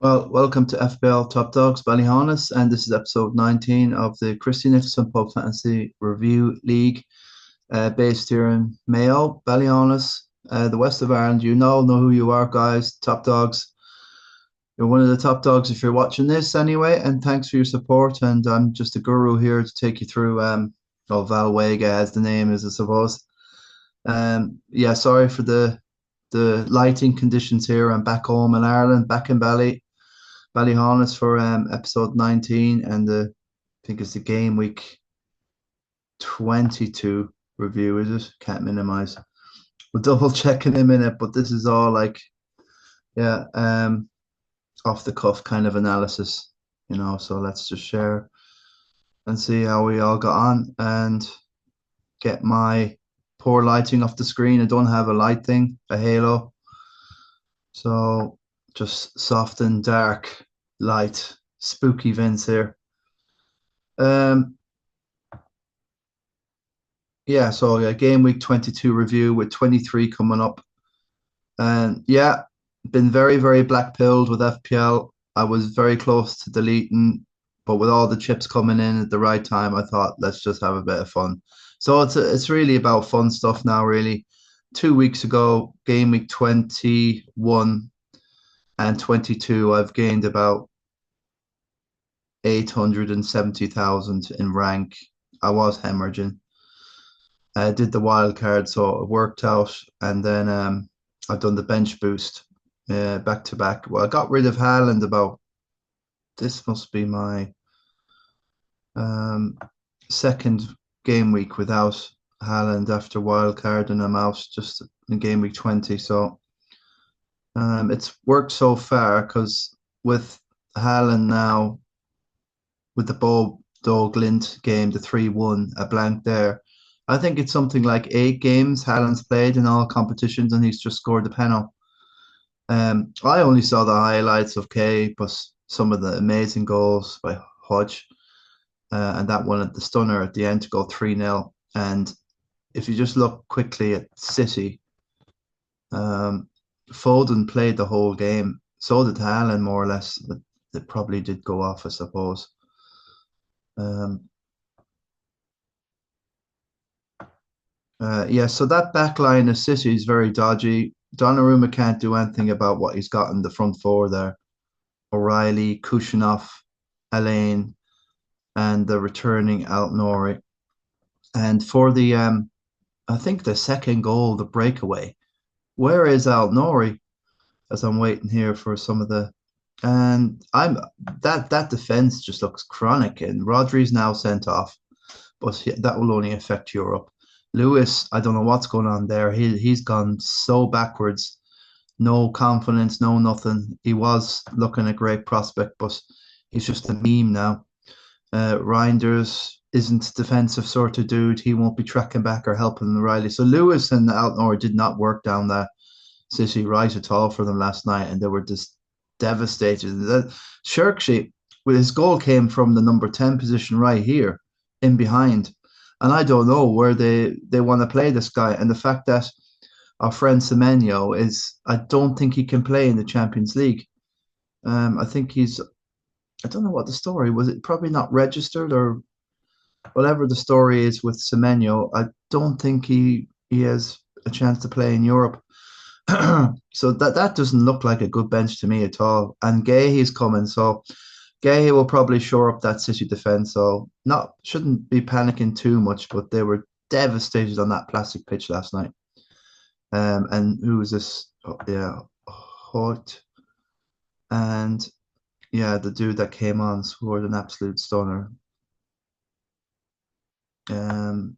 Well, welcome to FPL Top Dogs, Ballyhaunis, and this is episode 19 of the Christy Nicholson Pub Fantasy Review League, based here in Mayo, Ballyhaunis, the west of Ireland. You all know who you are, guys. Top Dogs. You're one of the top dogs if you're watching this anyway, and thanks for your support. And I'm just a guru here to take you through, Valwega, as the name is, I suppose. Yeah, sorry for the lighting conditions here. I'm back home in Ireland, back in Ballyhaunis for episode 19, and I think it's the game week 22 review, is it? Can't minimize. We'll double check in a minute, but this is all like, yeah, off the cuff kind of analysis. So let's just share and see how we all got on and get my poor lighting off the screen. I don't have a light thing, a halo. So just soft and dark light, spooky Vince here. Um, yeah, so yeah, game week 22 review with 23 coming up. And yeah, been very, very black pilled with FPL. I was very close to deleting, but with all the chips coming in at the right time, I thought let's just have a bit of fun. So it's really about fun stuff now, really. 2 weeks ago, game week 21 and 22, I've gained about 870,000 in rank. I was hemorrhaging. I did the wild card, so it worked out. And then I've done the bench boost back to back. Well, I got rid of Haaland about, this must be my um, second game week without Haaland after wild card, and I'm out just in game week 20. So it's worked so far because with Haaland now, with the Bob Dog Lint game, the 3-1, a blank there. I think it's something like 8 games Haaland's played in all competitions, and he's just scored the penalty. I only saw the highlights of Kay, but some of the amazing goals by Hodge, and that one at the stunner at the end to go 3-0. And if you just look quickly at City, um, Foden played the whole game. So did Haaland, more or less, but it probably did go off, I suppose. Um, yeah, so that back line of City is very dodgy. Donnarumma can't do anything about what he's got in the front four there. O'Reilly, Kushinov, Elaine, and the returning Altnori. And for the I think the second goal, the breakaway, where is Altnori? As I'm waiting here for some of the, and I'm that defense just looks chronic, and Rodri's now sent off, but that will only affect Europe. Lewis, I don't know what's going on there. He's gone so backwards. No confidence, no nothing. He was looking a great prospect, but he's just a meme now. Reinders isn't defensive sort of dude. He won't be tracking back or helping Riley. So Lewis and Altnor did not work down that City right at all for them last night, and they were just devastated. That Shirkshi, with his goal, came from the number 10 position right here in behind. And I don't know where they want to play this guy. And the fact that our friend Semenyo is, I don't think he can play in the Champions League. I think I don't know what the story was. It probably not registered or whatever the story is with Semenyo. I don't think he has a chance to play in Europe. So that doesn't look like a good bench to me at all. And Gay is coming, so Gay will probably shore up that City defense. So not shouldn't be panicking too much, but they were devastated on that plastic pitch last night. And who was this? Oh, yeah, Hort, and yeah, the dude that came on scored an absolute stunner. Um,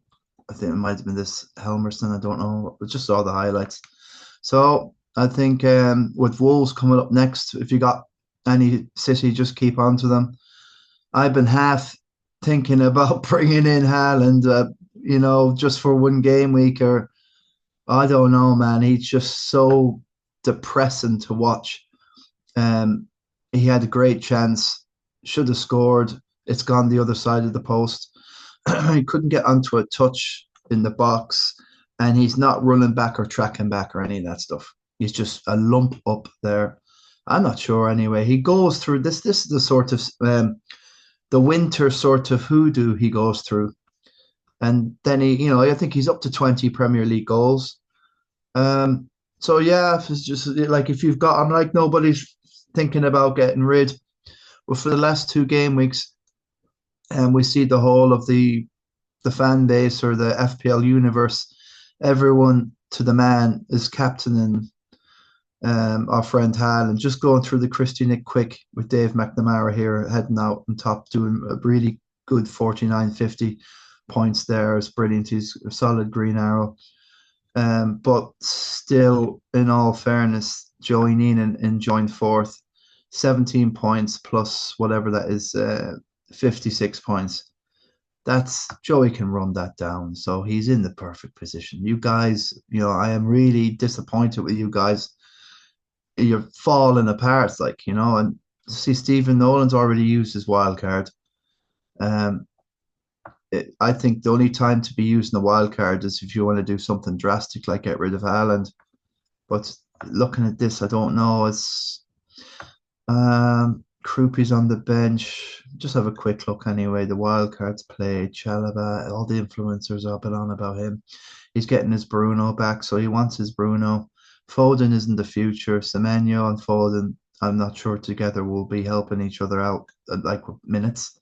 I think it might have been this Helmerson. I don't know. I just saw the highlights. So I think with Wolves coming up next, if you got any City, just keep on to them. I've been half thinking about bringing in Haaland, just for one game week, or I don't know, man. He's just so depressing to watch. Um, he had a great chance, should have scored. It's gone the other side of the post. He couldn't get onto a touch in the box, and he's not running back or tracking back or any of that stuff. He's just a lump up there. I'm not sure anyway. He goes through this. This is the sort of the winter sort of hoodoo he goes through, and then I think he's up to 20 Premier League goals. So yeah, if it's just like if you've got, I'm like nobody's thinking about getting rid. But for the last two game weeks, and we see the whole of the fan base or the FPL universe, everyone to the man is captaining our friend Haaland, just going through the Christy Nick quick with Dave McNamara here heading out on top, doing a really good 49.50 points there. It's brilliant. He's a solid green arrow. But still, in all fairness, Joey Neenan joined fourth, 17 points plus whatever that is, 56 points. That's Joey can run that down. So he's in the perfect position. You guys, I am really disappointed with you guys. You're falling apart, and see Stephen Nolan's already used his wild card. Um, I think the only time to be using the wild card is if you want to do something drastic like get rid of Haaland. But looking at this, I don't know. It's Krupi's on the bench. Just have a quick look anyway. The wild cards played. Chalaba, all the influencers have been on about him. He's getting his Bruno back, so he wants his Bruno. Foden isn't the future. Semenyo and Foden, I'm not sure together will be helping each other out like minutes.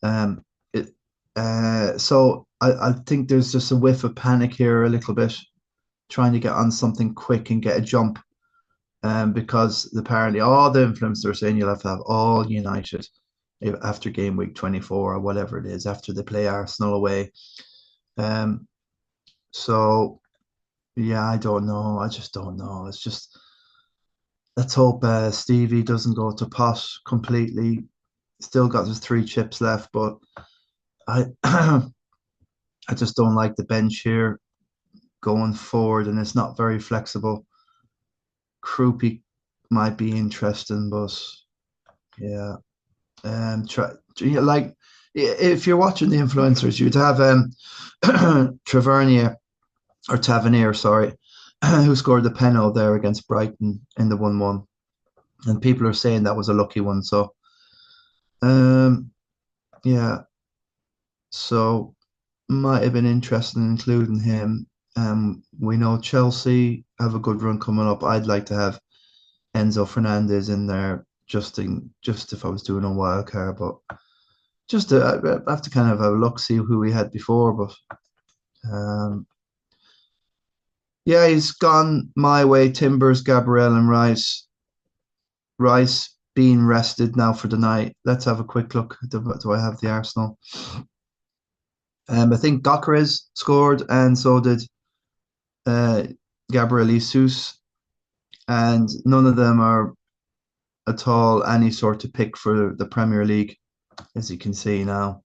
Um, it, so I think there's just a whiff of panic here a little bit, trying to get on something quick and get a jump. Because apparently all the influencers are saying you'll have to have all United after game week 24 or whatever it is, after they play Arsenal away. Um, so yeah, I don't know. I just don't know. It's just let's hope Stevie doesn't go to pot completely. Still got his three chips left, but I I just don't like the bench here going forward, and it's not very flexible. Krupi might be interesting, but yeah, try like if you're watching the influencers, you'd have Tavernier or Tavernier, sorry, who scored the penalty there against Brighton in the 1-1, and people are saying that was a lucky one. So, um, yeah, so might have been interesting in including him. We know Chelsea have a good run coming up. I'd like to have Enzo Fernandez in there just if I was doing a wild card, but just I have to kind of have a look, see who we had before. But yeah, he's gone my way. Timbers, Gabriel, and Rice. Rice being rested now for the night. Let's have a quick look. Do I have the Arsenal? I think Gyökeres scored, and so did Gabriel Jesus, and none of them are at all any sort of pick for the Premier League, as you can see now.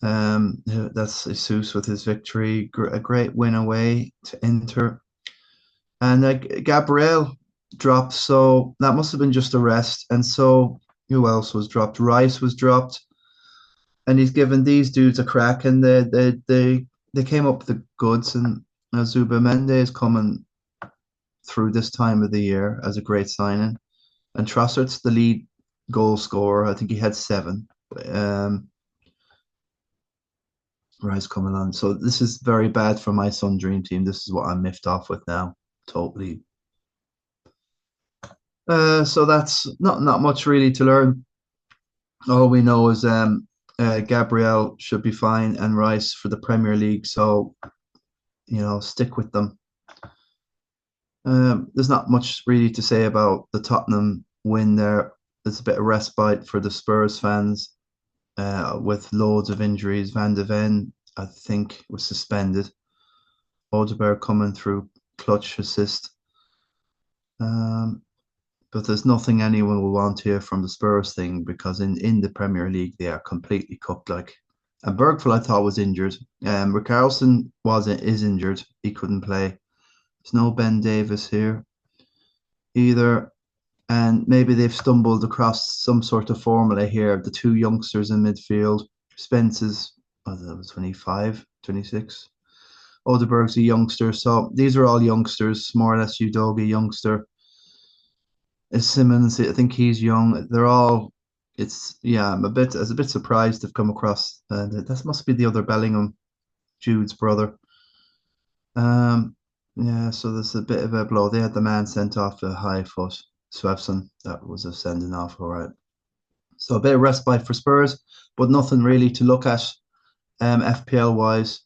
That's Jesus with his victory, a great win away to Inter, and Gabriel dropped, so that must have been just a rest. And so who else was dropped? Rice was dropped, and he's given these dudes a crack, and they came up with the goods, and Zuba is coming through this time of the year as a great signing. And Trossard's the lead goal scorer. I think he had 7. Rice coming on. So this is very bad for my Sun Dream team. This is what I'm miffed off with now. Totally. So that's not much really to learn. All we know is Gabriel should be fine and Rice for the Premier League. So, stick with them. There's not much really to say about the Tottenham win there. There's a bit of respite for the Spurs fans with loads of injuries. Van de Ven, I think, was suspended. Odegaard coming through clutch assist. But there's nothing anyone will want here from the Spurs thing, because in the Premier League they are completely cooked. And Bergful I thought was injured. Richarlison is injured. He couldn't play. There's no Ben Davis here either. And maybe they've stumbled across some sort of formula here. The two youngsters in midfield. Spence is 25, 26. Odeberg's a youngster. So these are all youngsters, more or less. Udogi youngster. Is Simmons, I think he's young. They're all. It's yeah. I was a bit surprised they've come across. That must be the other Bellingham, Jude's brother. Um, yeah. So there's a bit of a blow. They had the man sent off a high foot, Swepson. That was a sending off. All right. So a bit of respite for Spurs, but nothing really to look at. FPL wise,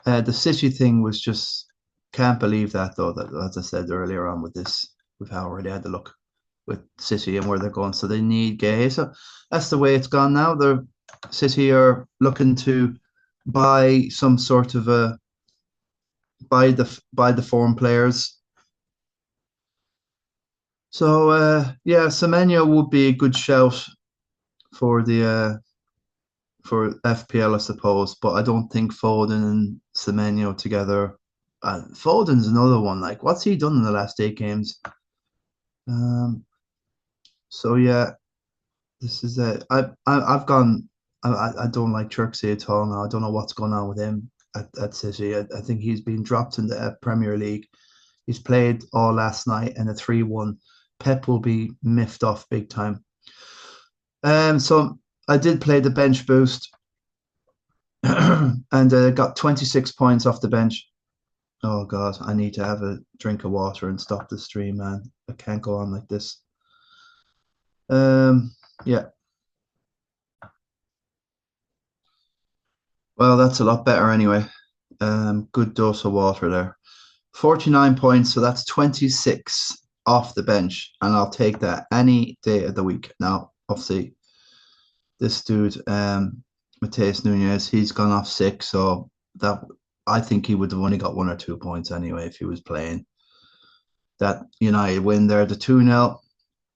the City thing was just can't believe that though. That as I said earlier on with this, we've already had the look with City and where they're going. So they need Gay. So that's the way it's gone now. The City are looking to buy some sort of a buy the foreign players. So yeah, Semenyo would be a good shout for the for FPL, I suppose. But I don't think Foden and Semenyo together. Foden's another one. Like, what's he done in the last 8 games? Um, so yeah, this is it. I've gone. I don't like Cherksey at all now. I don't know what's going on with him at City. I think he's been dropped in the Premier League. He's played all last night and a 3-1. Pep will be miffed off big time. So I did play the bench boost and got 26 points off the bench. Oh God, I need to have a drink of water and stop the stream, man. I can't go on like this. Yeah. Well, that's a lot better anyway. Good dose of water there. 49 points, so that's 26 off the bench, and I'll take that any day of the week. Now, obviously, this dude, Mateus Nunez, he's gone off sick, so that I think he would have only got 1 or 2 points anyway if he was playing. That United win there, the 2-0,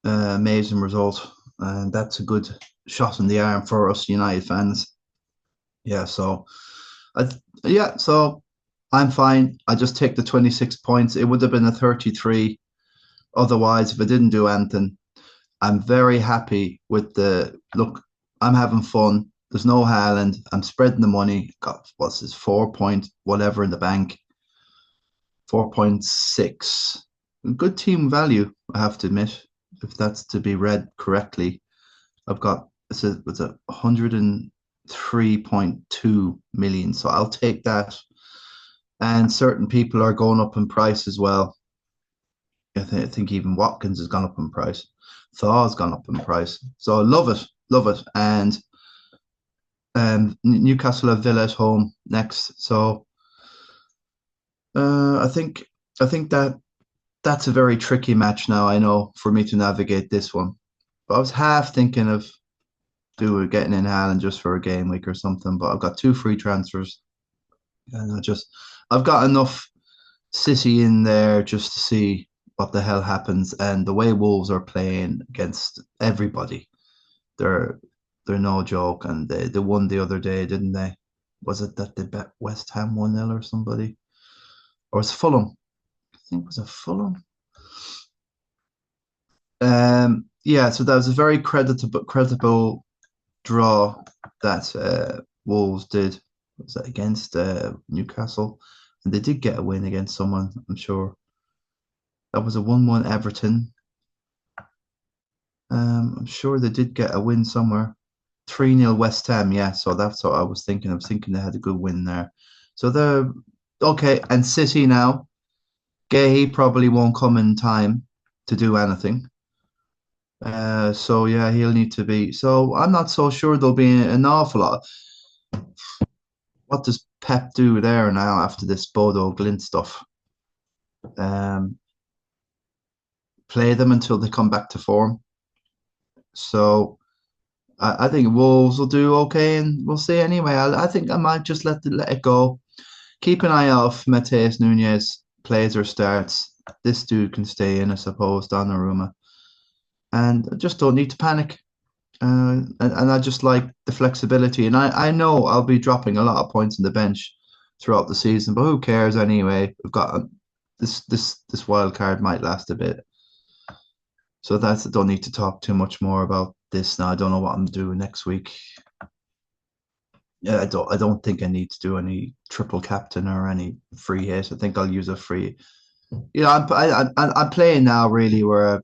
amazing result, and that's a good shot in the arm for us United fans. Yeah, so I yeah, so I'm fine. I just take the 26 points. It would have been a 33 otherwise if I didn't do anything. I'm very happy with the look. I'm having fun. There's no Haaland. I'm spreading the money. Got what's this 4 point whatever in the bank. 4.6. Good team value, I have to admit, if that's to be read correctly. I've got it's a 103.2 million. So I'll take that. And certain people are going up in price as well. I think even Watkins has gone up in price. Thaw's gone up in price. So I love it, love it. And Newcastle have Villa at home next. So I think that's a very tricky match now. I know for me to navigate this one, but I was half thinking of getting in Haaland just for a game week or something. But I've got 2 free transfers, and I've got enough City in there just to see what the hell happens. And the way Wolves are playing against everybody, they're they're no joke. And they won the other day, didn't they? Was it that they bet West Ham 1-0 or somebody? Or was Fulham? I think it was a Fulham. Yeah, so that was a very credible draw that Wolves did. Was that against Newcastle? And they did get a win against someone, I'm sure. That was a 1-1 Everton. I'm sure they did get a win somewhere. 3-0 West Ham, yeah. So that's what I was thinking. I was thinking they had a good win there. So they're okay. And City now, Gay probably won't come in time to do anything. So yeah, he'll need to be. So I'm not so sure there'll be an awful lot. What does Pep do there now after this Bodo Glint stuff? Um, Play them until they come back to form. So I think Wolves will do okay, and we'll see anyway. I think I might just let it go. Keep an eye out if Mateus Nunez plays or starts. This dude can stay in, I suppose, Donnarumma. And I just don't need to panic. And I just like the flexibility. And I know I'll be dropping a lot of points in the bench throughout the season, but who cares anyway? We've got this wild card might last a bit. So I don't need to talk too much more about this now. I don't know what I'm doing next week. Yeah, I don't think I need to do any triple captain or any free hit. I think I'll use a free. I'm playing now really where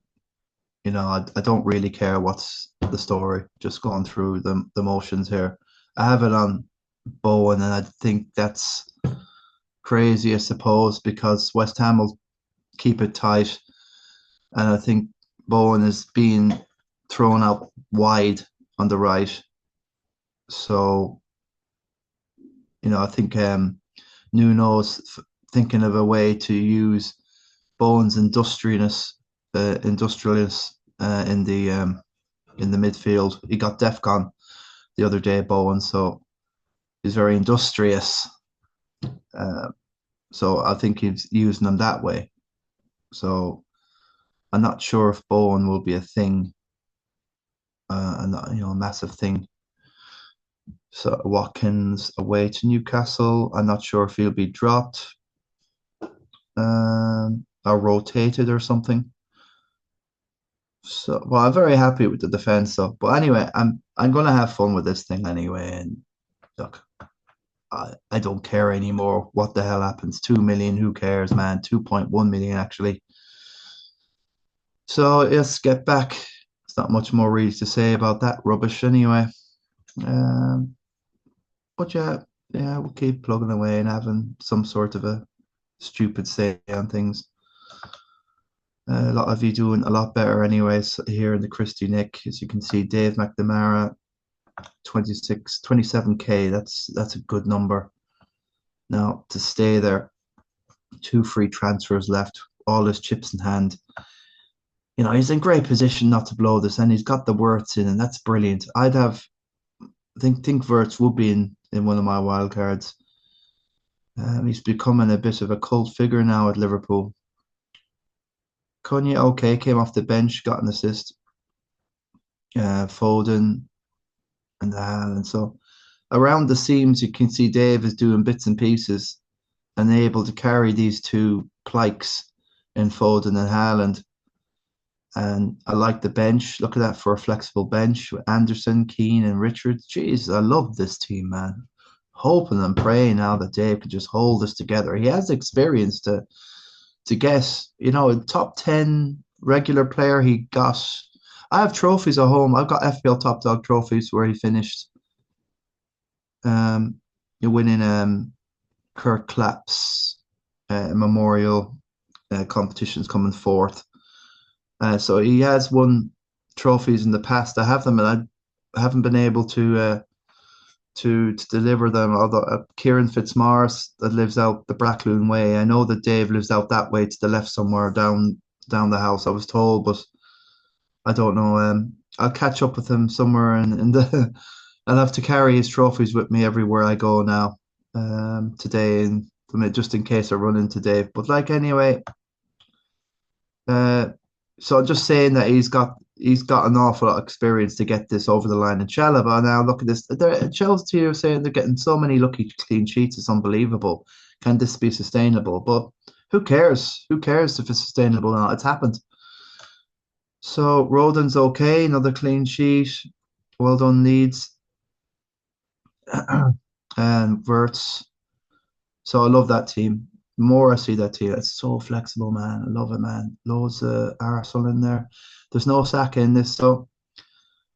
I don't really care what's the story. Just going through the motions here. I have it on Bowen, and I think that's crazy, I suppose, because West Ham will keep it tight, and I think Bowen is being thrown out wide on the right. So, I think Nuno's thinking of a way to use Bowen's industrialness in the midfield. He got DEFCON the other day, Bowen, so he's very industrious. Uh, so I think he's using them that way. So I'm not sure if Bowen will be a thing, a massive thing. So Watkins away to Newcastle. I'm not sure if he'll be dropped or rotated or something. So, well, I'm very happy with the defense, so. But anyway, I'm gonna have fun with this thing anyway. And look, I don't care anymore. What the hell happens? 2 million, who cares, man? 2.1 million actually. So let's get back. There's not much more really to say about that rubbish anyway. Um, but yeah, we'll keep plugging away and having some sort of a stupid say on things. A lot of you doing a lot better anyways here in the Christy Nick. As you can see, Dave McNamara, 26, 27K. That's a good number. Now to stay there, 2 free transfers left, all his chips in hand. He's in great position not to blow this, and he's got the Wirtz in, and that's brilliant. I think Wirtz would be in one of my wild cards. He's becoming a bit of a cult figure now at Liverpool. Cunha, okay, came off the bench, got an assist. Foden and Haaland. So around the seams, you can see Dave is doing bits and pieces and able to carry these two plikes in Foden and Haaland. And I like the bench. Look at that for a flexible bench with Anderson, Keane, and Richards. Jeez, I love this team, man. Hoping and praying now that Dave could just hold this together. He has experience to get, a top 10 regular player he got. I have trophies at home. I've got FPL Top Dog trophies where he finished you're winning Kirk Clapp's memorial competitions coming fourth. So he has won trophies in the past. I have them, and I haven't been able to deliver them. Although Kieran Fitzmaurice that lives out the Brackloon way, I know that Dave lives out that way to the left somewhere down the house. I was told, but I don't know. I'll catch up with him somewhere, in the. I'll have to carry his trophies with me everywhere I go now. Today, and just in case I run into Dave. But like anyway, so I'm just saying that he's got an awful lot of experience to get this over the line in Chalobah. Now look at this. Chelsea are saying they're getting so many lucky clean sheets. It's unbelievable. Can this be sustainable? But who cares? Who cares if it's sustainable or not? It's happened. So Rodon's okay. Another clean sheet. Well done, Leeds. And Wirtz. So I love that team. The more I see that team, it's so flexible, man. I love it, man. Loads of Arsenal in there. There's no Saka in this, so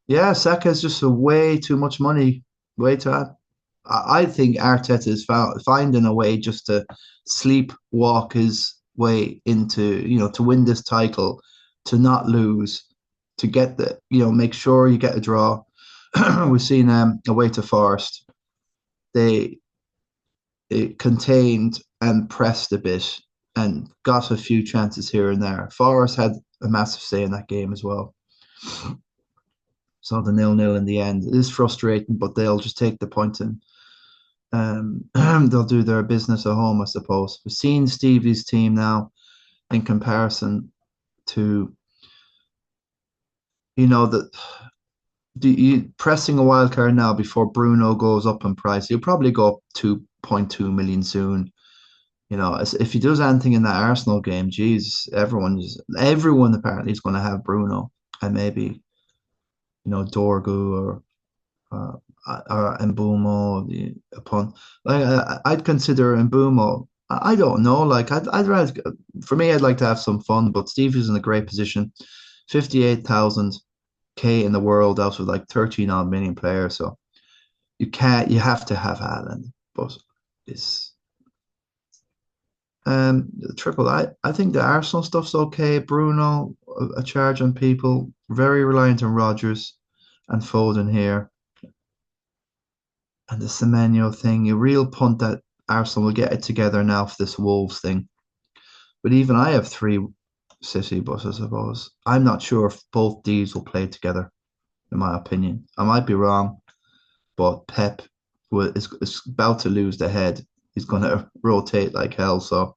yeah, Saka is just a way too much money. Way too. I think Arteta is finding a way just to sleepwalk his way into, to win this title, to not lose, to get make sure you get a draw. We've seen away to Forest. They it contained and pressed a bit and got a few chances here and there. Forest had a massive say in that game as well. So the 0-0 in the end is frustrating, but they'll just take the point and they'll do their business at home, I suppose. We've seen Stevie's team now in comparison to, pressing a wild card now before Bruno goes up in price. He'll probably go up 2.2 million soon. If he does anything in that Arsenal game, geez, everyone apparently is going to have Bruno, and maybe Dorgu or Mbumo upon. Like I'd consider Mbumo. I don't know. Like I'd rather, for me, I'd like to have some fun, but Steve is in a great position. 58,000 K in the world out of like 13 odd million players. So you have to have Haaland. But it's triple. I think the Arsenal stuff's okay. Bruno, a charge on people, very reliant on Rodgers and Foden here. And the Semenyo thing, a real punt that Arsenal will get it together now for this Wolves thing. But even I have three City, but I suppose I'm not sure if both these will play together, in my opinion. I might be wrong, but Pep is about to lose the head. He's going to rotate like hell. So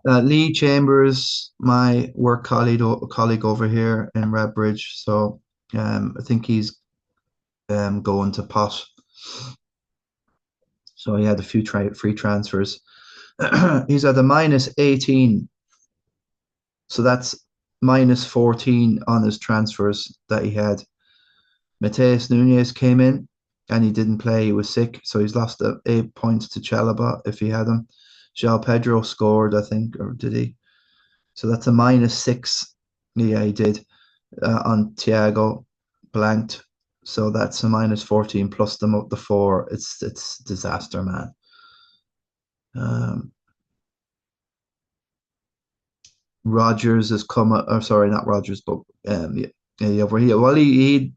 Lee Chambers, my work colleague over here in Redbridge. So I think he's going to pot. So he had a few free transfers. He's at a minus 18. So that's minus 14 on his transfers that he had. Mateus Nunes came in and he didn't play. He was sick. So he's lost 8 points to Chalaba if he had him. João Pedro scored, I think, or did he? So that's a minus 6. Yeah, he did on Thiago blanked. So that's a minus 14 plus the 4. It's disaster, man. Rogers has come, or sorry, not Rogers, but over here. Well, he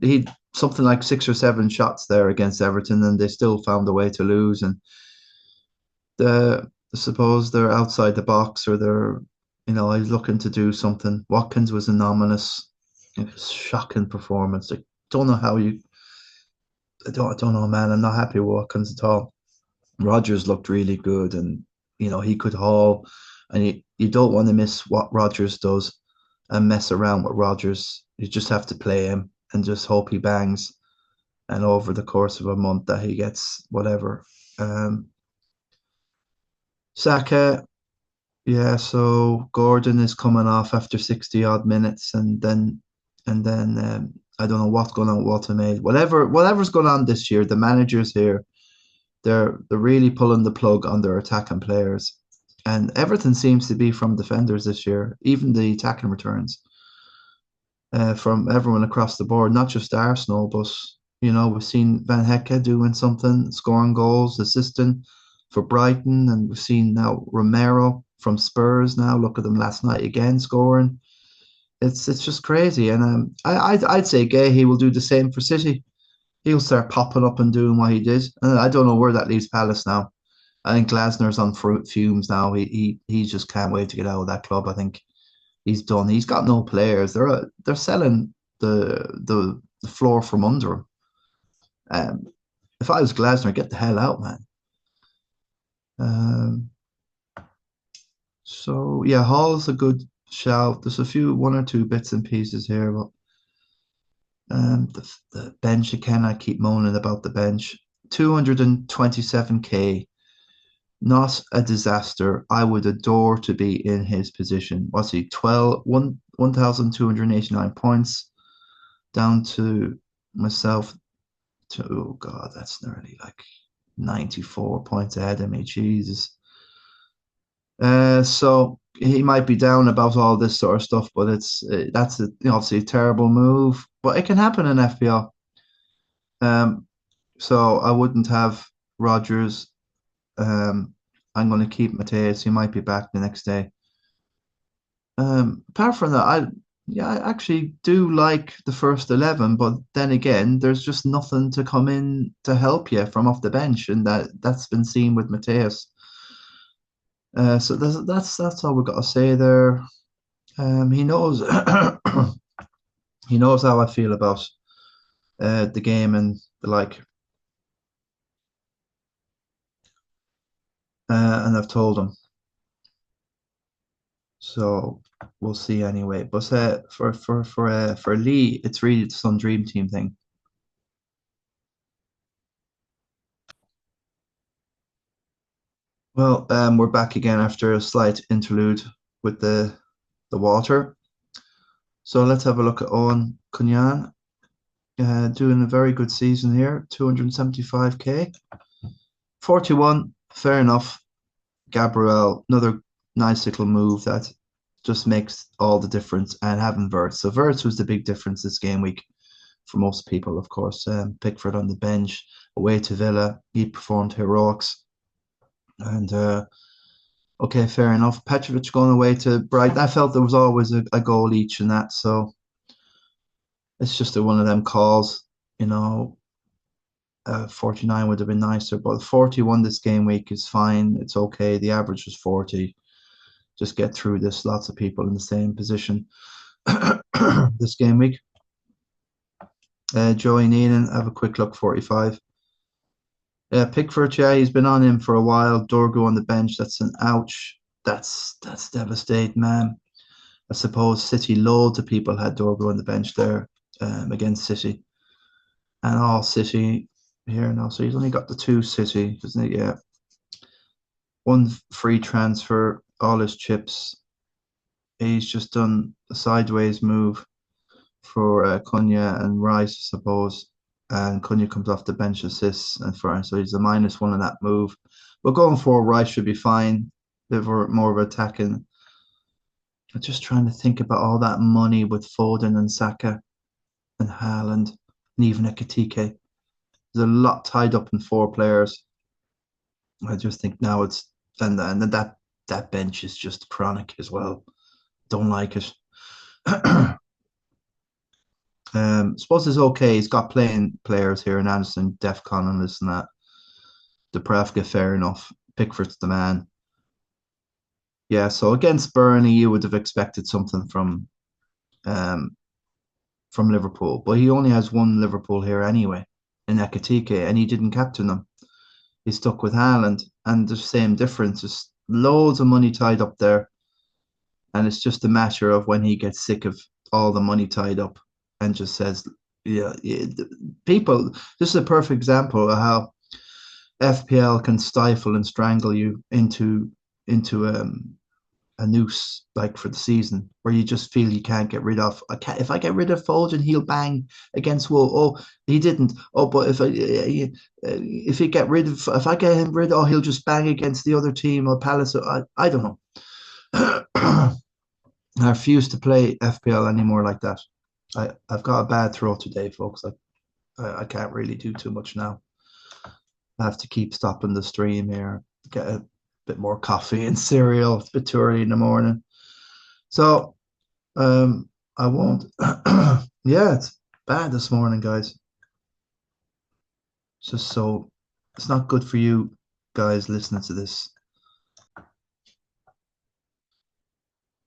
something like 6 or 7 shots there against Everton, and they still found a way to lose. And I suppose they're outside the box, or they're, he's looking to do something. Watkins was an ominous, shocking performance. I don't know how you. I don't know, man. I'm not happy with Watkins at all. Rogers looked really good, and he could haul, and you don't want to miss what Rogers does and mess around with Rogers. You just have to play him and just hope he bangs, and over the course of a month that he gets whatever. Saka, yeah. So Gordon is coming off after 60 odd minutes, and then I don't know what's going on with Walter May. Whatever's going on this year, the managers here, they're really pulling the plug on their attacking players, and everything seems to be from defenders this year. Even the attacking returns from everyone across the board, not just Arsenal, but we've seen Van Hecke doing something, scoring goals, assisting for Brighton, and we've seen now Romero from Spurs. Now look at them last night again scoring. It's just crazy, and I'd say Gay he will do the same for City. He'll start popping up and doing what he did. And I don't know where that leaves Palace now. I think Glasner's on fumes now. He just can't wait to get out of that club. I think he's done. He's got no players. They're selling the floor from under him. If I was Glasner, get the hell out, man. So yeah, Hall's a good shout. There's one or two bits and pieces here, but the bench again. I keep moaning about the bench. 227K, not a disaster. I would adore to be in his position. What's he? 1,289 points, down to myself. Oh God, that's nearly like 94 points ahead of me. Jesus. So he might be down about all this sort of stuff, but that's obviously a terrible move. But it can happen in FPL. So I wouldn't have Rodgers. I'm going to keep Mateus. He might be back the next day. Apart from that, I actually do like the first 11, but then again, there's just nothing to come in to help you from off the bench, and that's been seen with Mateus. So that's all we've got to say there. He knows he knows how I feel about the game and the like, and I've told him. So we'll see anyway. But for Lee, it's really the Sun Dream Team thing. Well, we're back again after a slight interlude with the water. So let's have a look at Owen Cunyan. Doing a very good season here, 275K. 41, fair enough. Gabriel, another nice little move that just makes all the difference. And having Wirtz. So Wirtz was the big difference this game week for most people, of course. Pickford on the bench, away to Villa. He performed heroics. And okay, fair enough. Petrovic going away to Brighton. I felt there was always a goal each in that. So it's just one of them calls, you know. 49 would have been nicer, but 41 this game week is fine. It's okay. The average was 40. Just get through this. Lots of people in the same position this game week. Joey Neenan, have a quick look, 45. Pickford, yeah, he's been on him for a while. Dorgo on the bench, that's an ouch. That's devastating, man. I suppose City, loads of people had Dorgo on the bench there against City. And all City here now. So he's only got the two City, isn't it? Yeah. One free transfer, all his chips. He's just done a sideways move for Cunha and Rice, I suppose. And Cunha comes off the bench assists and for so he's a -1 in that move. But going forward, Rice should be fine. Bit more of attacking. I'm just trying to think about all that money with Foden and Saka and Haaland and even Ekitike. There's a lot tied up in four players. I just think now it's and that bench is just chronic as well. Don't like it. Suppose it's okay. He's got playing players here in Anderson, Defcon and this and that. Depravka, fair enough. Pickford's the man. Yeah, so against Burnley, you would have expected something um from Liverpool, but he only has one Liverpool here anyway in Ekitike, and he didn't captain them. He stuck with Haaland, and the same difference. There's loads of money tied up there, and it's just a matter of when he gets sick of all the money tied up and just says, yeah, people. This is a perfect example of how FPL can stifle and strangle you into a noose like for the season where you just feel you can't get rid of. If I get rid of Foden, he'll bang against Wolves. Oh, he didn't. Oh, but if he get rid of if I get him rid, oh, he'll just bang against the other team or Palace. I don't know. I refuse to play FPL anymore like that. I've got a bad throat today, folks. I can't really do too much now. I have to keep stopping the stream here. Get a bit more coffee and cereal. It's a bit too early in the morning. So I won't. Yeah, it's bad this morning, guys. It's just so it's not good for you guys listening to this.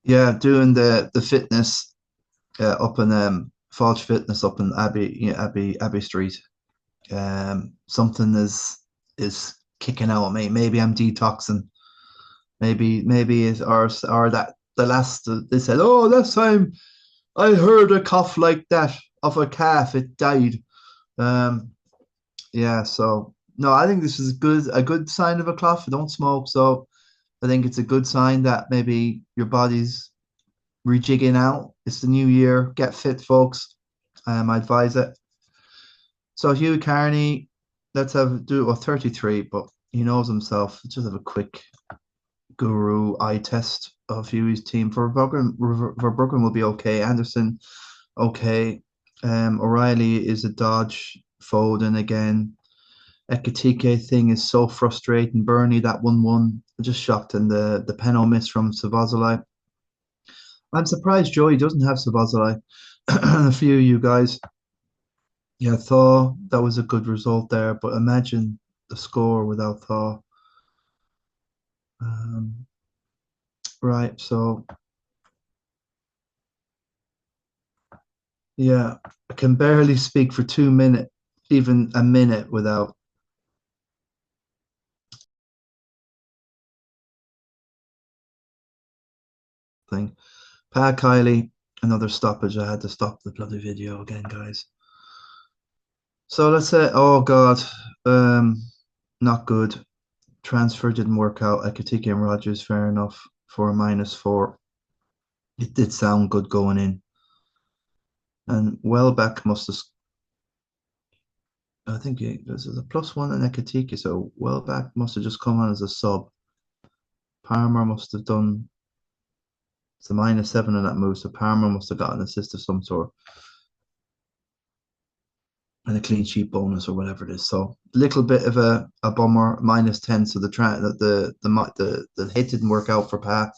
Yeah, doing the fitness up in Falch Fitness up in Abbey Street. Something is kicking out at me. Maybe I'm detoxing. Maybe it's or that the last they said, oh, last time I heard a cough like that of a calf, it died. Um, yeah, so no, I think this is a good sign of a cough. I don't smoke, so I think it's a good sign that maybe your body's rejigging out. It's the new year. Get fit, folks. I advise it. So Hugh Carney, let's do 33, but he knows himself. Let's just have a quick guru eye test of Hugh's team. For Brooklyn will be okay. Anderson, okay. O'Reilly is a dodge. Foden again. Ekitike thing is so frustrating. Burnley, that 1-1. Just shocked. And the penalty miss from Szoboszlai. I'm surprised Joey doesn't have Szoboszlai. A few of you guys. Yeah, Thaw, that was a good result there, but imagine the score without Thaw. Right, so yeah, I can barely speak for 2 minutes, even a minute without. Thing. Pat Kiley, another stoppage. I had to stop the bloody video again, guys. So let's say, oh God, not good. Transfer didn't work out. Ekitike and Rogers, fair enough, for a -4. It did sound good going in. And Welbeck must have, I think this is a +1 in Ekitike, so Welbeck must have just come on as a sub. Palmer must have done It's a -7 in that move, so Parma must have got an assist of some sort and a clean sheet bonus or whatever it is. So a little bit of a bummer, -10. So the hit didn't work out for Pa.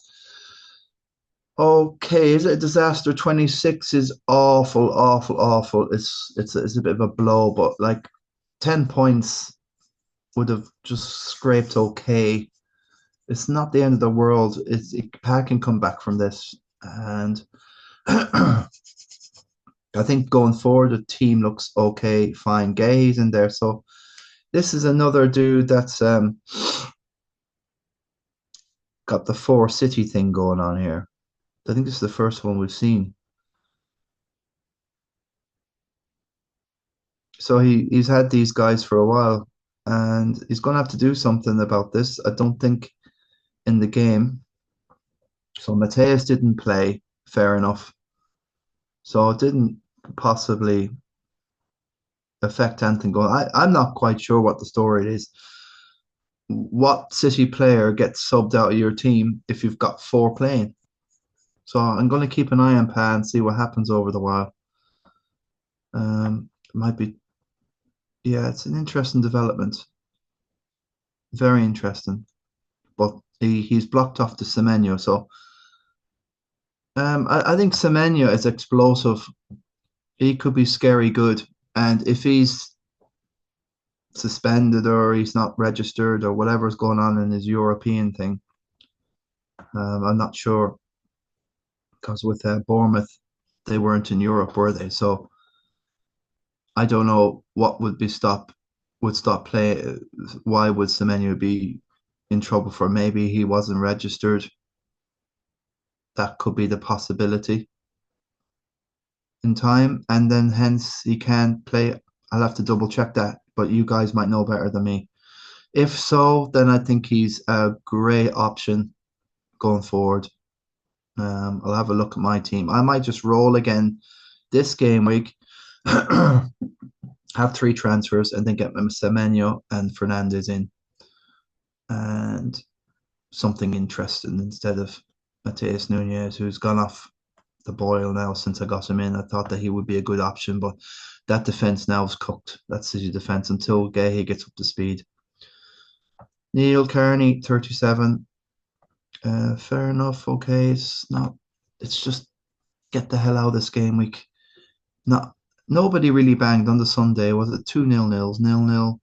Okay, is it a disaster? 26 is awful, awful, awful. It's a bit of a blow, but like 10 points would have just scraped okay. It's not the end of the world. Pat can come back from this, and I think going forward, the team looks okay, fine. Gay's in there, so this is another dude that's got the four city thing going on here. I think this is the first one we've seen. So he's had these guys for a while, and he's going to have to do something about this. I don't think in the game. So Mateus didn't play, fair enough. So it didn't possibly affect anything going. I'm not quite sure what the story is. What City player gets subbed out of your team if you've got four playing? So I'm going to keep an eye on Pa and see what happens over the while. It might be, yeah, it's an interesting development. Very interesting. But he's blocked off the Semenyo. So I think Semenyo is explosive. He could be scary good. And if he's suspended or he's not registered or whatever's going on in his European thing, I'm not sure because with Bournemouth, they weren't in Europe, were they? So I don't know what would stop play. Why would Semenyo be in trouble for? Maybe he wasn't registered. That could be the possibility in time, and then hence he can't play. I'll have to double check that, but you guys might know better than me. If so, then I think he's a great option going forward. I'll have a look at my team. I might just roll again this game week, have three transfers, and then get Semenyo and Fernandez in, and something interesting instead of Mateus Nunez, who's gone off the boil now since I got him in. I thought that he would be a good option, but that defense now is cooked. That City defense until Gay gets up to speed. Neil Kearney, 37. Fair enough. Okay, it's not. It's just get the hell out of this game week. Not nobody really banged on the Sunday. Was it 2-0 0-0?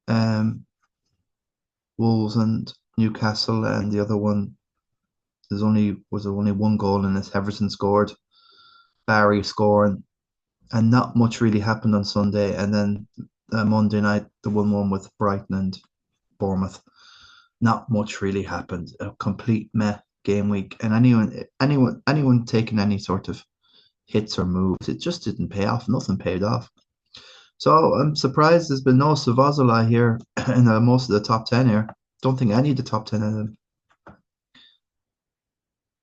Um, Wolves and Newcastle, and the other one. There was only one goal in it. Everton scored, Barry scoring, and not much really happened on Sunday. And then Monday night, the 1-1 with Brighton and Bournemouth. Not much really happened. A complete meh game week. And anyone taking any sort of hits or moves, it just didn't pay off. Nothing paid off. So I'm surprised there's been no Savazolai here in most of the top 10 here. Don't think any of the top 10 of them.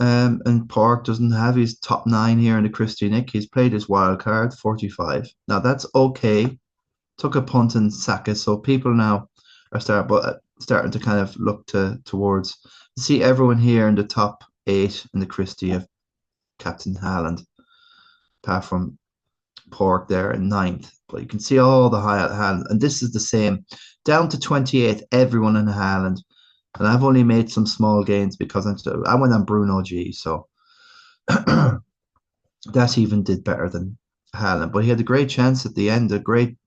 And Park doesn't have his top 9 here in the Christy Nick. He's played his wild card, 45. Now that's okay. Took a punt and sack it. So people now are starting to kind of look towards see everyone here in the top 8 in the Christie of Captain Haaland, apart from Pork there in 9th. But you can see all the high at Haaland, and this is the same down to 28th. Everyone in Haaland, and I've only made some small gains because I went on Bruno G, so that even did better than Haaland. But he had a great chance at the end, a great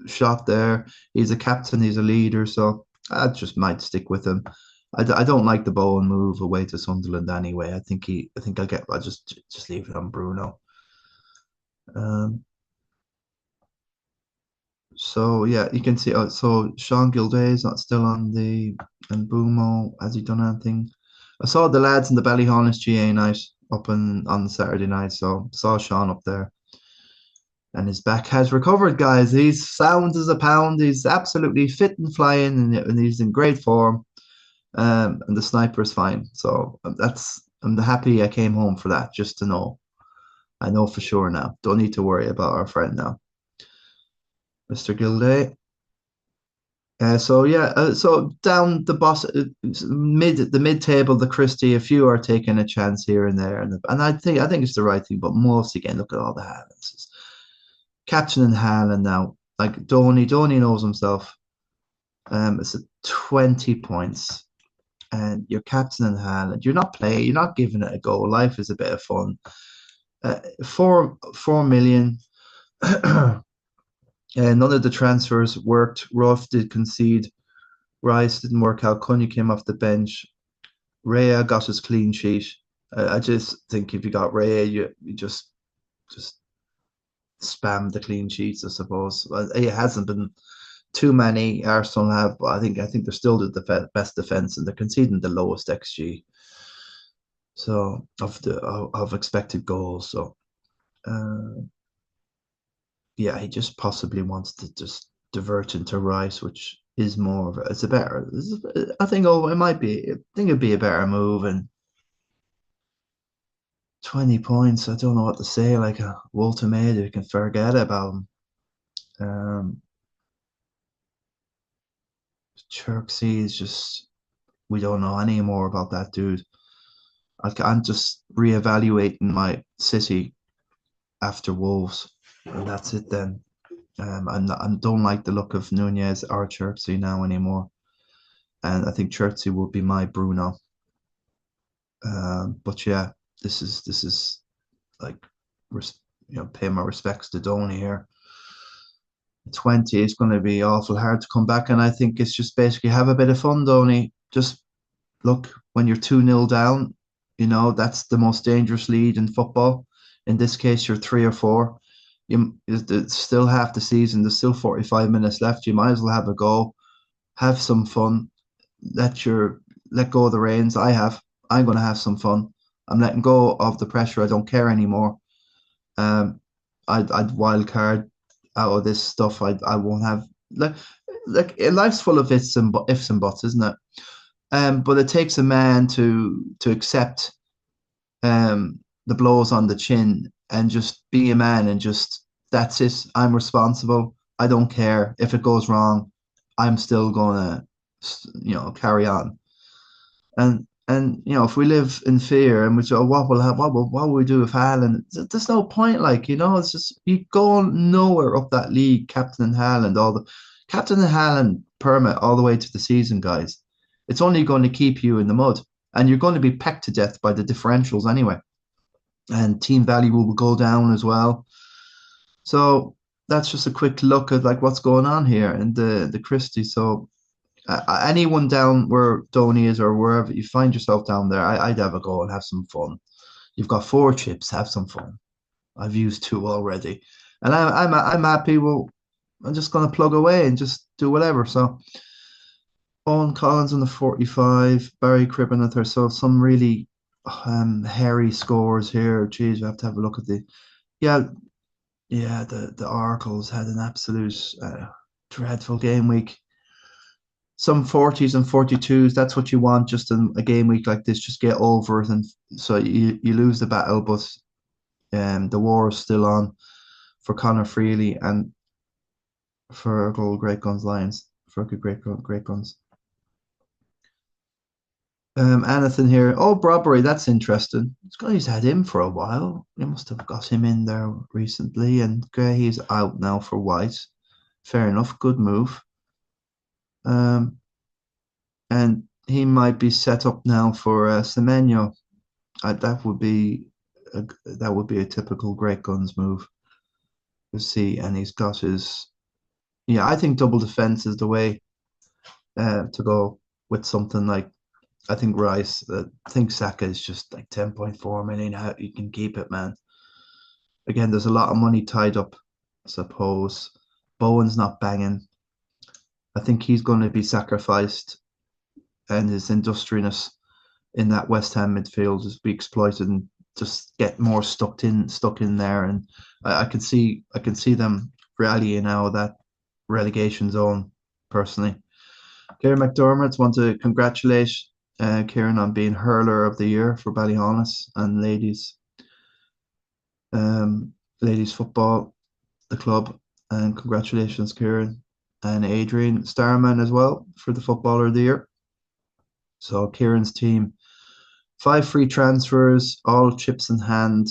shot there. He's a captain, he's a leader, so I just might stick with him. I don't like the Bowen move away to Sunderland anyway. I think I'll just leave it on Bruno. So yeah, you can see. So Sean Gilday is not still on the and Bumo. Has he done anything? I saw the lads in the Ballyhaunis GA night up on the Saturday night. So saw Sean up there, and his back has recovered, guys. He's sound as a pound. He's absolutely fit and flying, and he's in great form. And the sniper is fine. So I'm happy I came home for that, just to know. I know for sure now. Don't need to worry about our friend now. Mr. Gilday. So yeah, so down the mid table, the Christie, a few are taking a chance here and there, and I think it's the right thing. But most again, look at all the Haalands, captain and Haaland now. Like Donny knows himself. It's a 20 points, and you're captain and Haaland. You're not giving it a go. Life is a bit of fun. 4 million. And none of the transfers worked. Ruff did concede. Rice didn't work out. Cunha came off the bench. Raya got his clean sheet. I just think if you got Raya, you just spam the clean sheets, I suppose. It hasn't been too many Arsenal have, but I think they're still the best defense and they're conceding the lowest XG. So of expected goals. So uh, yeah, he just possibly wants to just divert into Rice, which is more of a, it's a better. I think it might be. I think it'd be a better move and 20 points. I don't know what to say. Like a Walter Maid, you can forget about him. Um, Cherksey is just we don't know any more about that dude. I'm just reevaluating my City after Wolves, and that's it then. I don't like the look of Nunez or Chertsey now anymore, and I think Chertsey will be my Bruno. But yeah, this is like pay my respects to Donny here. 20 is going to be awful hard to come back, and I think it's just basically have a bit of fun, Donny. Just look when you're 2-0 down, that's the most dangerous lead in football. In this case, you're 3 or 4. It's still half the season. There's still 45 minutes left. You might as well have a go, have some fun, let go of the reins. I'm going to have some fun. I'm letting go of the pressure. I don't care anymore. Um, I'd wild card out of this stuff. I won't have life's full of ifs and buts, isn't it? But it takes a man to accept the blows on the chin and just be a man and just that's it. I'm responsible. I don't care if it goes wrong. I'm still gonna, carry on. And if we live in fear and we say, oh, what will we do with Haaland? There's no point. It's just you go nowhere up that league, Captain and Haaland, all the Captain and Haaland permit all the way to the season, guys. It's only going to keep you in the mud, and you're going to be pecked to death by the differentials anyway. And team value will go down as well. So that's just a quick look at like what's going on here in the Christie. So anyone down where Donny is or wherever you find yourself down there, I'd have a go and have some fun. You've got 4 chips, have some fun. I've used 2 already, and I'm happy. Well, I'm just gonna plug away and just do whatever. So Owen Collins on the 45, Barry Cribbin at there. So some really hairy scores here. Geez, we have to have a look at the yeah the Oracles had an absolute dreadful game week. Some 40s and 42s. That's what you want just in a game week like this. Just get over it, and so you lose the battle, but the war is still on for Connor Freely and for Gold Great Guns Lions for good great guns. Anything here? Oh, Brodbury, that's interesting. This guy's had him for a while. They must have got him in there recently, and he's out now for White. Fair enough, good move. Um, and he might be set up now for Semenyo. That would be a typical Great Guns move. You see, and he's got his yeah. I think double defense is the way to go with something like I think Rice. I think Saka is just like 10.4 million. How you can keep it, man. Again, there's a lot of money tied up, I suppose. Bowen's not banging. I think he's going to be sacrificed, and his industriousness in that West Ham midfield is be exploited and just get more stuck in there. And I can see them rallying out of that relegation zone. Personally, Kieran McDermott want to congratulate Kieran on being hurler of the year for Ballyhaunis and ladies football, the club, and congratulations, Kieran. and Adrian Starman as well for the Footballer of the Year. So Kieran's team, 5 free transfers, all chips in hand.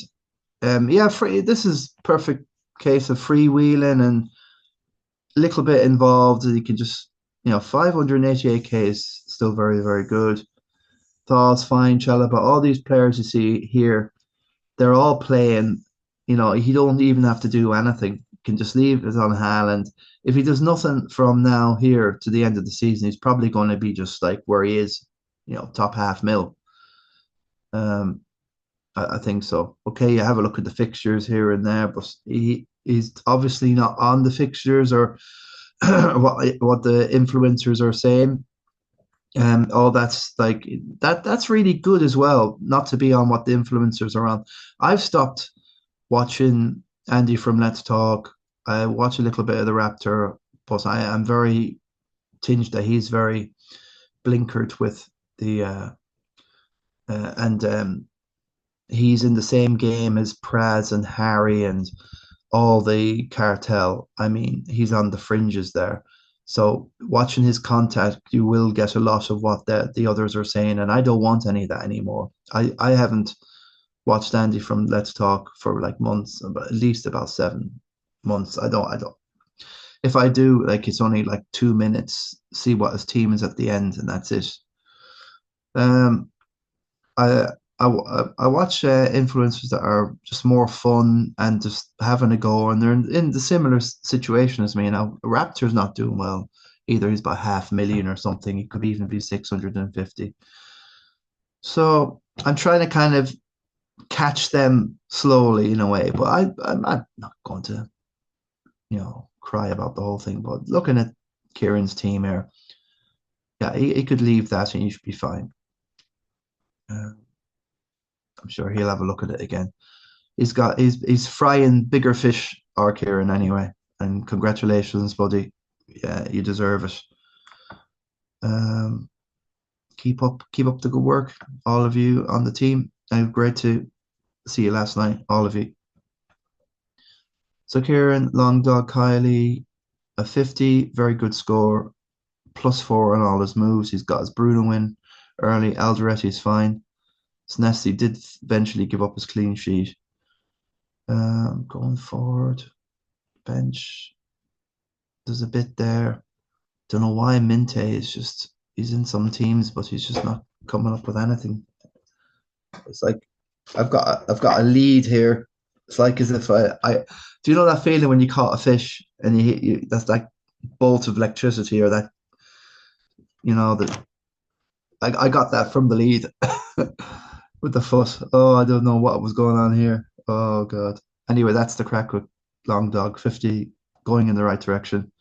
Yeah, free. This is perfect case of freewheeling and a little bit involved. You can just, 588k is still very, very good. Thoughts, fine, Chalaba, all these players you see here, they're all playing. He don't even have to do anything. He can just leave it on Haaland. If he does nothing from now here to the end of the season, he's probably going to be just like where he is, top half mil. Um, I think so. Okay, you have a look at the fixtures here and there, but he's obviously not on the fixtures or what the influencers are saying. All that's like that's really good as well, not to be on what the influencers are on. I've stopped watching Andy from Let's Talk. I watch a little bit of the Raptor, but I am very tinged that he's very blinkered with the and he's in the same game as Praz and Harry and all the cartel. I mean, he's on the fringes there. So watching his content, you will get a lot of what the others are saying, and I don't want any of that anymore. I haven't watched Andy from Let's Talk for like months, at least about 7 months. I don't. If I do, like it's only like 2 minutes, see what his team is at the end, and that's it. Um, I I watch influencers that are just more fun and just having a go, and they're in the similar situation as me now. Raptor's not doing well either. He's about 500,000 or something. He could even be 650. So I'm trying to kind of catch them slowly in a way, but I'm not going to cry about the whole thing. But looking at Kieran's team here, yeah, he could leave that and he should be fine. Uh, I'm sure he'll have a look at it again. He's frying bigger fish, our Kieran, anyway. And congratulations, buddy. Yeah, you deserve it. Um, keep up the good work, all of you on the team. And great to see you last night, all of you. So Kieran, Long Dog, Kylie, a 50, very good score, +4 on all his moves. He's got his Bruno win early. Alderetti's fine. Snesty did eventually give up his clean sheet. Going forward, bench. There's a bit there. Don't know why Minte is just he's in some teams, but he's just not coming up with anything. It's like I've got a lead here. It's like as if I do you know that feeling when you caught a fish and you that's like bolt of electricity or that that I got that from the lead with the foot. Oh, I don't know what was going on here. Oh God. Anyway, that's the crack with Long Dog 50 going in the right direction.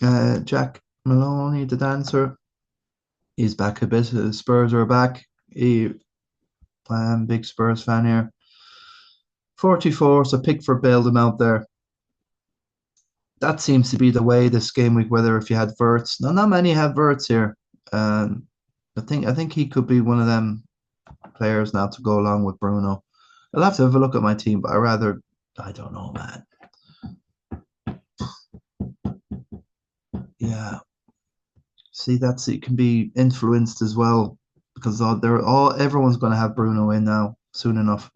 Jack Maloney, the dancer, he's back a bit. The Spurs are back. Big Spurs fan here. 44, so Pickford bailed him out there. That seems to be the way this game week, whether if you had Wirtz. Now, not many have Wirtz here. I think he could be one of them players now to go along with Bruno. I'll have to have a look at my team, but I don't know, man. Yeah. See, it can be influenced as well because everyone's going to have Bruno in now soon enough.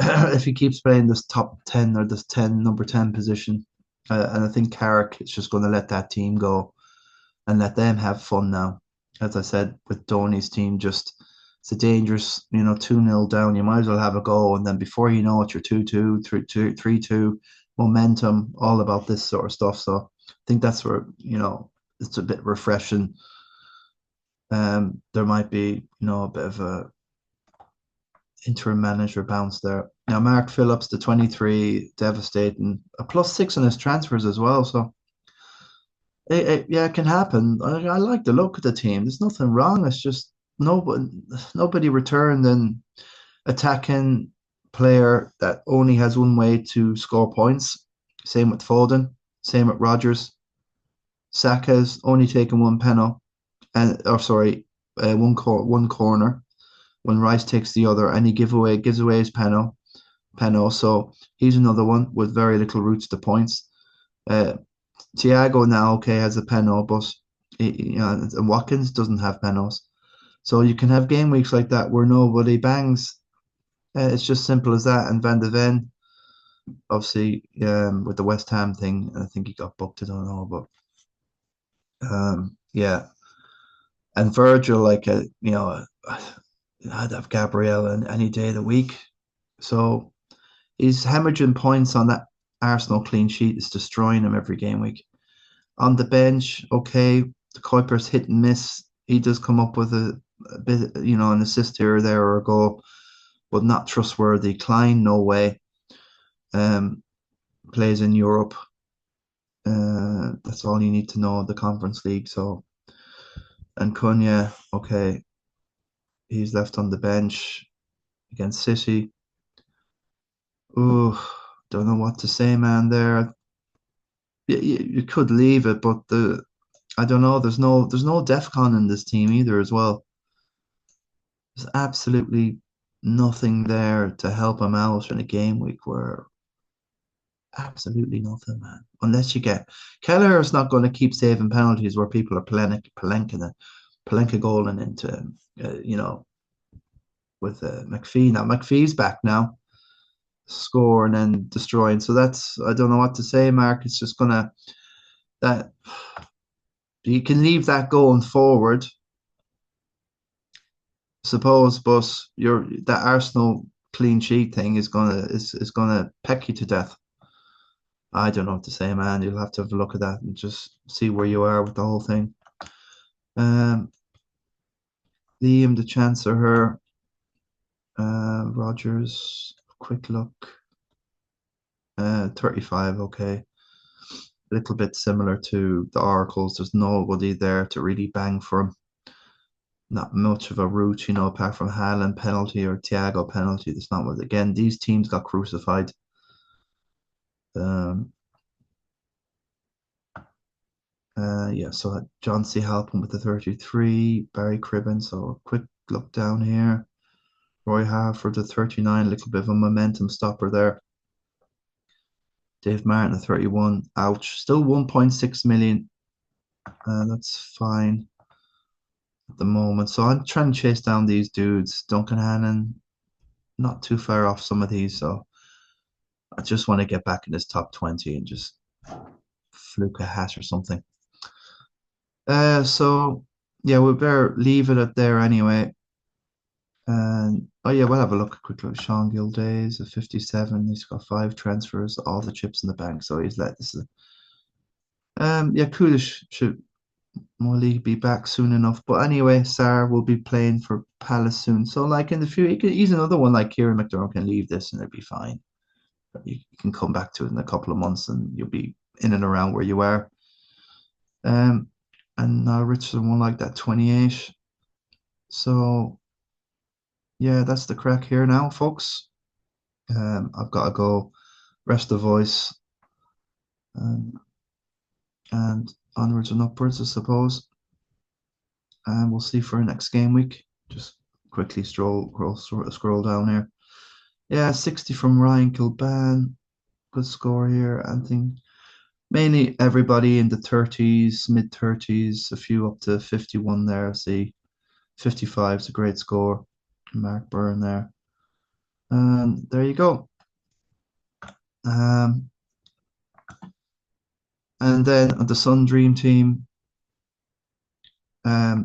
If he keeps playing this top 10 or this number 10 position, and I think Carrick is just going to let that team go and let them have fun now. As I said, with Donny's team, it's a dangerous, 2-0 down. You might as well have a go, and then before you know it, you're 2-2, 3-2, momentum, all about this sort of stuff. So I think that's where it's a bit refreshing. There might be a bit of a interim manager bounce there. Now Mark Phillips, the 23, devastating, a +6 on his transfers as well. So it can happen. I like the look of the team. There's nothing wrong. It's just nobody returned and attacking player that only has one way to score points. Same with Foden. Same with Rodgers. Saka's only taken one penalty, one corner. When Rice takes the other, and he gives away his penalty. So he's another one with very little roots to points. Thiago now, okay, has a penno, but and Watkins doesn't have pennos. So you can have game weeks like that where nobody bangs. It's just simple as that. And Van de Ven, obviously, with the West Ham thing, I think he got booked. I don't know, but yeah. And Virgil, like I'd have Gabriel any day of the week. So he's hemorrhaging points on that Arsenal clean sheet. Is destroying him every game week. On the bench, okay, the Kuiper's hit and miss. He does come up with a bit, an assist here or there or a goal, but not trustworthy. Klein, no way. Plays in Europe. That's all you need to know. The Conference League. So, and Cunha, okay, he's left on the bench against City. Ooh, don't know what to say, man. There, you could leave it, but I don't know. There's no DEFCON in this team either, as well. There's absolutely nothing there to help him out in a game week where absolutely nothing, man. Unless you get Keller is not going to keep saving penalties where people are Palenka goaling into, with McPhee. Now McPhee's back now, scoring and destroying. So that's I don't know what to say, Mark. It's just gonna that you can leave that going forward, suppose, but that Arsenal clean sheet thing is gonna peck you to death. I don't know what to say, man. You'll have to have a look at that and just see where you are with the whole thing. Um, Liam, the Chancellor, Rogers, quick look. 35, okay. A little bit similar to the Oracles. There's nobody there to really bang for him. Not much of a route, apart from Haaland penalty or Thiago penalty. That's not what, again, these teams got crucified. Um, yeah, so John C. Halpin with the 33, Barry Cribben. So a quick look down here. Roy Harford, the 39, a little bit of a momentum stopper there. Dave Martin, the 31, ouch. Still 1.6 million. That's fine at the moment. So I'm trying to chase down these dudes. Duncan Hannon, not too far off some of these. So I just want to get back in this top 20 and just fluke a hat or something. So yeah, we better leave it at there anyway. And oh yeah, we'll have a look quickly. Sean Gildays at 57. He's got 5 transfers, all the chips in the bank. So he's let this. Yeah, Coolish should more league be back soon enough. But anyway, Sarr will be playing for Palace soon. So like in the future, he's another one like Kieran McDermott can leave this and it'll be fine. You can come back to it in a couple of months and you'll be in and around where you are. And now Richardson won like that 28. So yeah, that's the crack here now, folks. I've got to go rest the voice and onwards and upwards, I suppose. And we'll see for next game week. Just quickly scroll down here. Yeah, 60 from Ryan Kilban. Good score here. I think mainly everybody in the 30s, mid 30s, a few up to 51 there. See, 55 is a great score. Mark Byrne there. And there you go. And then the Sun Dream team.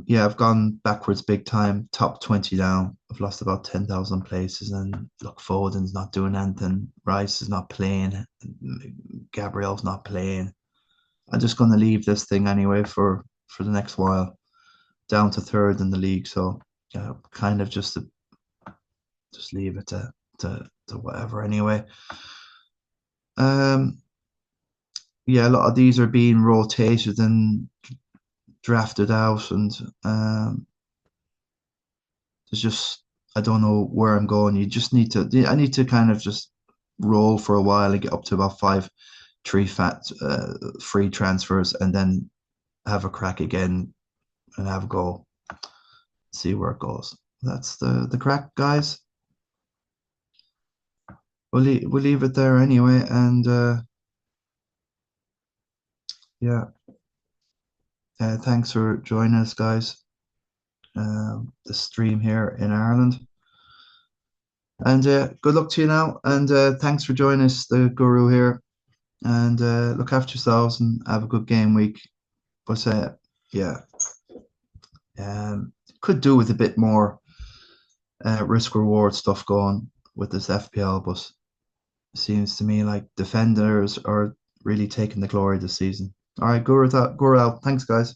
Yeah, I've gone backwards big time. Top 20 down. I've lost about 10,000 places. And look, Foden's not doing anything. Rice is not playing. Gabriel's not playing. I'm just going to leave this thing anyway for the next while. Down to third in the league. So yeah, kind of just leave it to whatever anyway. Yeah, a lot of these are being rotated and drafted out, and there's just I don't know where I'm going. You just need to. I need to kind of just roll for a while and get up to about 5 free transfers, and then have a crack again and have a go. See where it goes. That's the crack, guys. We'll leave it there anyway, and Yeah. Thanks for joining us, guys. The stream here in Ireland. And good luck to you now. And thanks for joining us, the guru here. And look after yourselves and have a good game week. But yeah, could do with a bit more risk reward stuff going with this FPL, but it seems to me like defenders are really taking the glory this season. All right, guru out. Thanks, guys.